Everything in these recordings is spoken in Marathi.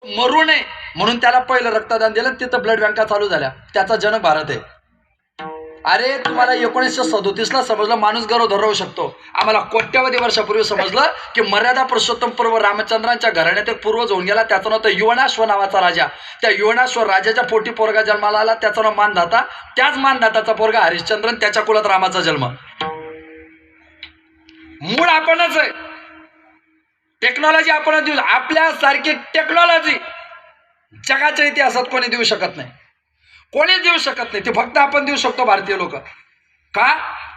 मरू नये म्हणून त्याला पहिलं रक्तदान दिलं, तिथं ब्लड बँका चालू झाल्या. त्याचा जनक भारत आहे. अरे तुम्हाला 1937ला समजलं माणूस गरोदर राहू शकतो. आम्हाला कोट्यावधी वर्षापूर्वी समजलं की मर्यादा पुरुषोत्तम पूर्व रामचंद्रांच्या घराण्यात एक पूर्वज होऊन गेला, त्याचं नाव तर युवनाश्व नावाचा राजा. त्या युवनाश्व राजाच्या पोटी पोरगा जन्माला आला, त्याचं नाव मानधाता. त्याच मानधाताचा पोरगा हरिश्चंद्रन, त्याच्या कुलात रामाचा जन्म. मूळ आपणच आहे. टेक्नॉलॉजी आपण देऊ, आपल्यासारखी टेक्नॉलॉजी जगाच्या इतिहासात कोणी देऊ शकत नाही, कोणीच देऊ शकत नाही. ते फक्त आपण देऊ शकतो भारतीय लोक. का?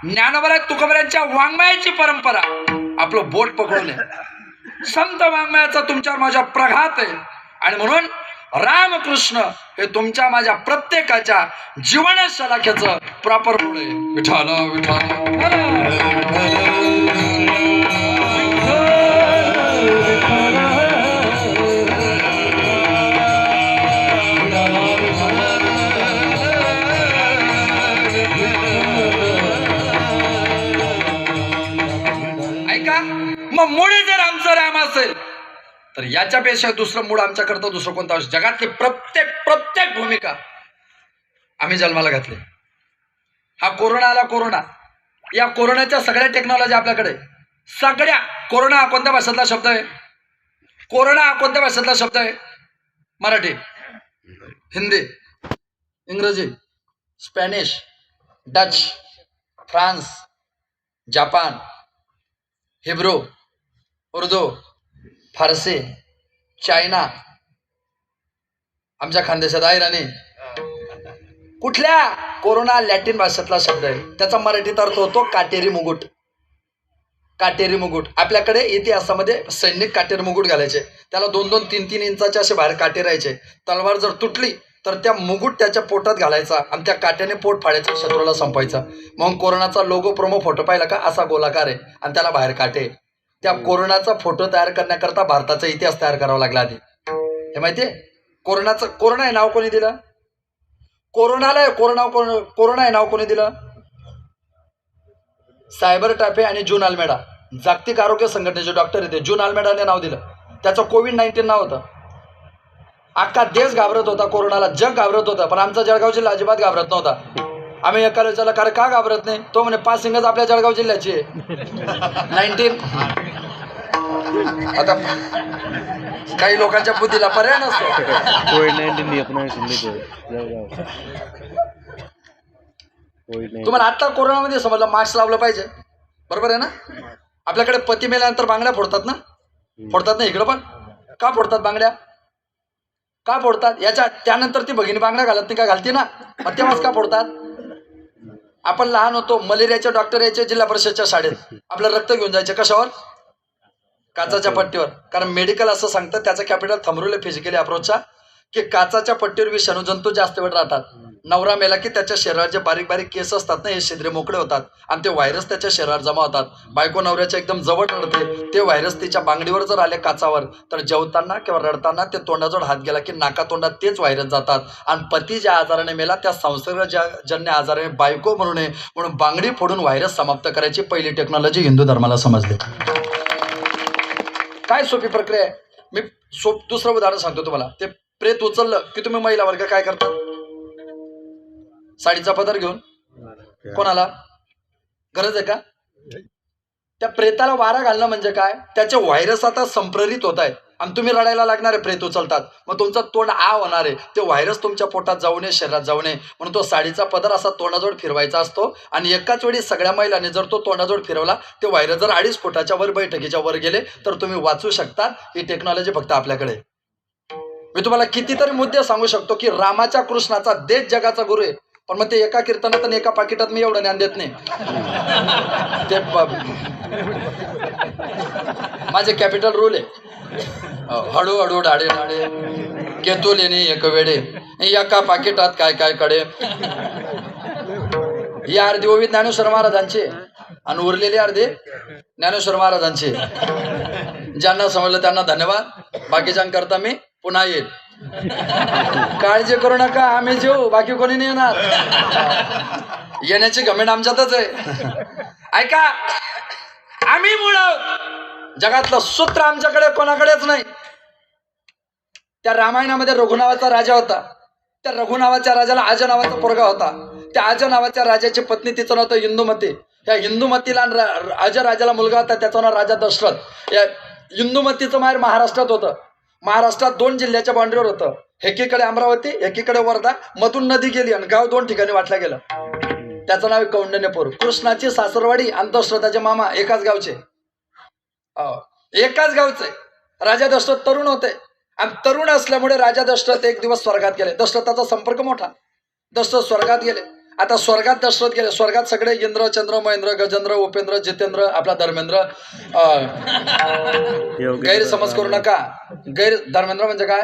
ज्ञानोबा तुकोबरांच्या वाङ्मयाची परंपरा, आपलं बोट पकडून संत वाङ्मयाचा तुमच्यावर माझ्या प्रघात आहे. आणि म्हणून रामकृष्ण हे तुमच्या माझ्या प्रत्येकाच्या जीवन शलाख्याचं प्रॉपर मूळ आहे. विठाला विठाला मग मूळ जर आमचं राम असेल तर याच्यापेक्षा दुसरं मूळ आमच्याकरता दुसरं कोणतं आवश्यक? जगातली प्रत्येक भूमिका आम्ही जन्माला घातली. हा कोरोना आला, कोरोना, या कोरोनाच्या सगळ्या टेक्नॉलॉजी आपल्याकडे, सगळ्या. कोरोना हा कोणत्या भाषेतला शब्द आहे? कोरोना हा कोणत्या भाषेतला शब्द आहे? मराठी, हिंदी, इंग्रजी, Spanish, Dutch, France, Japan, Hebrew, Urdu, फारसी, चायना, आमच्या खानदेशात आयराणी. कुठल्या? कोरोना लॅटिन भाषेतला शब्द आहे. त्याचा मराठीत अर्थ होतो काटेरी मुकुट. काटेरी मुकुट. आपल्याकडे इतिहासामध्ये सैनिक काटेरी मुकुट घालायचे, त्याला 2-2, 3-3 इंचाचे असे बाहेर काटे राहायचे. तलवार जर तुटली तर त्या मुकुट त्याच्या पोटात घालायचा आणि त्या काट्याने पोट फाडायचं, शत्रूला संपायचा. मग कोरोनाचा लोगो प्रोमो फोटो पाहिला का? असा गोलाकार आहे आणि त्याला बाहेर काटे. त्या कोरोनाचा फोटो तयार करण्याकरता भारताचा इतिहास तयार करावा लागला आधी. हे माहितीये? कोरोना हे नाव कोणी दिलं? कोरोना हे नाव कोणी दिलं? सायबर टाफे आणि जून अल्मेडा, जागतिक आरोग्य संघटनेचे डॉक्टर येते. जून अल्मेडाने नाव दिलं. त्याचं कोविड-19 नाव होतं. अख्खा देश घाबरत होता कोरोनाला, जग घाबरत होतं, पण आमचा जळगाव जिल्हा अजिबात घाबरत नव्हता. आम्ही एकाला विचारलं, कारण का घाबरत नाही? तो म्हणे पासिंगच आपल्या जळगाव जिल्ह्याची आहे. 19. आता काही लोकांच्या बुद्धीला पर्याय नसतो. तुम्हाला आता कोरोनामध्ये समजलं मास्क लावलं पाहिजे, बरोबर आहे ना? आपल्याकडे पती मेल्यानंतर बांगड्या फोडतात ना? फोडतात ना? इकडं पण का फोडतात बांगड्या? का फोडतात? त्यानंतर ती भगिनी बांगड्या घालत नाही का? घालते ना. मग तेव्हाच का फोडतात? आपण लहान होतो, मलेरियाचे डॉक्टर यायचे जिल्हा परिषदच्या शाळेत, आपलं रक्त घेऊन जायचे. कशावर? काचाच्या पट्टीवर. कारण मेडिकल असं सांगतं, त्याचा कॅपिटल थंबरुले फिजिकली अप्रोचचा, की काचाच्या पट्टीवर विषाणू जंतू जास्त वेळ राहतात. नवरा मेला की त्याच्या शरीरात जे बारीक बारीक केस असतात ना, हे छिद्रे मोकळे होतात आणि ते व्हायरस त्याच्या शरीरात जमा होतात. बायको नवऱ्याच्या एकदम जवळ रडते, ते व्हायरस तिच्या बांगडीवर जर आले काचावर, तर जेवताना किंवा रडताना ते तोंडाजवळ हात गेला की नाकातोंडात तेच व्हायरस जातात. आणि पती ज्या आजाराने मेला त्या संसर्गजन्य आजाराने बायको म्हणू नये म्हणून बांगडी फोडून व्हायरस समाप्त करायची पहिली टेक्नॉलॉजी हिंदू धर्माला समजली. काय सोपी प्रक्रिया आहे. मी दुसरं उदाहरण सांगतो तुम्हाला. ते प्रेत उचललं की तुम्ही महिला वर्ग काय करतात? साडीचा पदर घेऊन. कोणाला गरज आहे का? त्या प्रेताला वारा घालणं म्हणजे काय? त्याचे व्हायरस आता संप्रेरित होत आहेत आणि तुम्ही रडायला लागणार आहे. प्रेत उचलतात, मग तुमचं तोंड होणार आहे. ते व्हायरस तुमच्या पोटात जाऊ नये, शरीरात जाऊ नये म्हणून तो साडीचा पदर असा तोंडाजवळ फिरवायचा असतो. आणि एकाच वेळी सगळ्या महिलांनी जर तो तोंडाजवळ फिरवला, ते व्हायरस जर 2.5 फुटाच्या वर बैठकीच्या वर गेले तर तुम्ही वाचू शकता. ही टेक्नॉलॉजी फक्त आपल्याकडे. मी तुम्हाला कितीतरी मुद्दे सांगू शकतो की रामाच्या कृष्णाचा देश जगाचा गुरु आहे, पण मग ते एका कीर्तनात आणि एका पाकिटात मी एवढं ज्ञान देत नाही. ते माझे कॅपिटल रूल आहे. हळूहळू डाडे डाडे केतो लेणे एक वेडे, एका पाकिटात काय काय कडे. ही अर्धी ओवी ज्ञानेश्वर महाराजांची आणि उरलेली अर्धी ज्ञानेश्वर महाराजांची. ज्यांना समजलं त्यांना धन्यवाद. बाकीच्यांकरता मी पुन्हा येईल. काळजी करू नका, आम्ही जेऊ, बाकी कोणी नाही येणार. येण्याची घमेंड आमच्यातच आहे. ऐका, आम्ही मूळ जगातलं सूत्र आमच्याकडे कोणाकडेच नाही. त्या रामायणामध्ये रघु नावाचा राजा होता. त्या रघु नावाच्या राजाला आजा नावाचा पोरगा होता. त्या आजा नावाच्या राजाची पत्नी, तिचं नाव होतं इंदुमती. त्या इंदुमतीला आजा राजाला मुलगा होता, त्याचं नाव राजा दशरथ. या इंदुमतीचं माहेर महाराष्ट्रात होतं. महाराष्ट्रात 2 जिल्ह्याच्या बाउंड्रीवर होतं. एकीकडे अमरावती, एकीकडे वर्धा. मधून नदी गेली आणि गाव 2 ठिकाणी वाटलं गेलं. त्याचं नाव कौंडण्यपूर. कृष्णाची सासरवाडी आणि दशरथाचे मामा एकाच गावचे, एकाच गावचे. राजा दशरथ तरुण होते आणि तरुण असल्यामुळे राजा दशरथ एक दिवस स्वर्गात गेले. दशरथाचा संपर्क मोठा. दशरथ स्वर्गात गेले. आता स्वर्गात दशरथ गेले. स्वर्गात सगळे इंद्र, चंद्र, महेंद्र, गजेंद्र, उपेंद्र, जितेंद्र, आपला धर्मेंद्र. गैरसमज करू नका. धर्मेंद्र म्हणजे काय?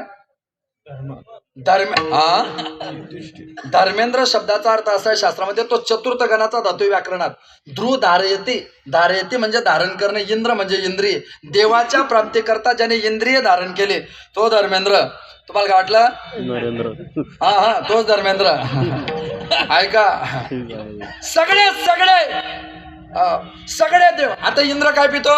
धर्मेंद्र शब्दाचा अर्थ असा आहे शास्त्रामध्ये, तो चतुर्थ गणाचा धातू व्याकरणात. ध्रुव धारयती. धारयती म्हणजे धारण करणे. इंद्र म्हणजे इंद्रिय. देवाच्या प्राप्तीकरता ज्याने इंद्रिय धारण केले तो धर्मेंद्र. तुम्हाला काय वाटलं? नरेंद्र. हा तोच धर्मेंद्र. ऐका, सगळे सगळे सगळे देव. आता इंद्र काय पितो?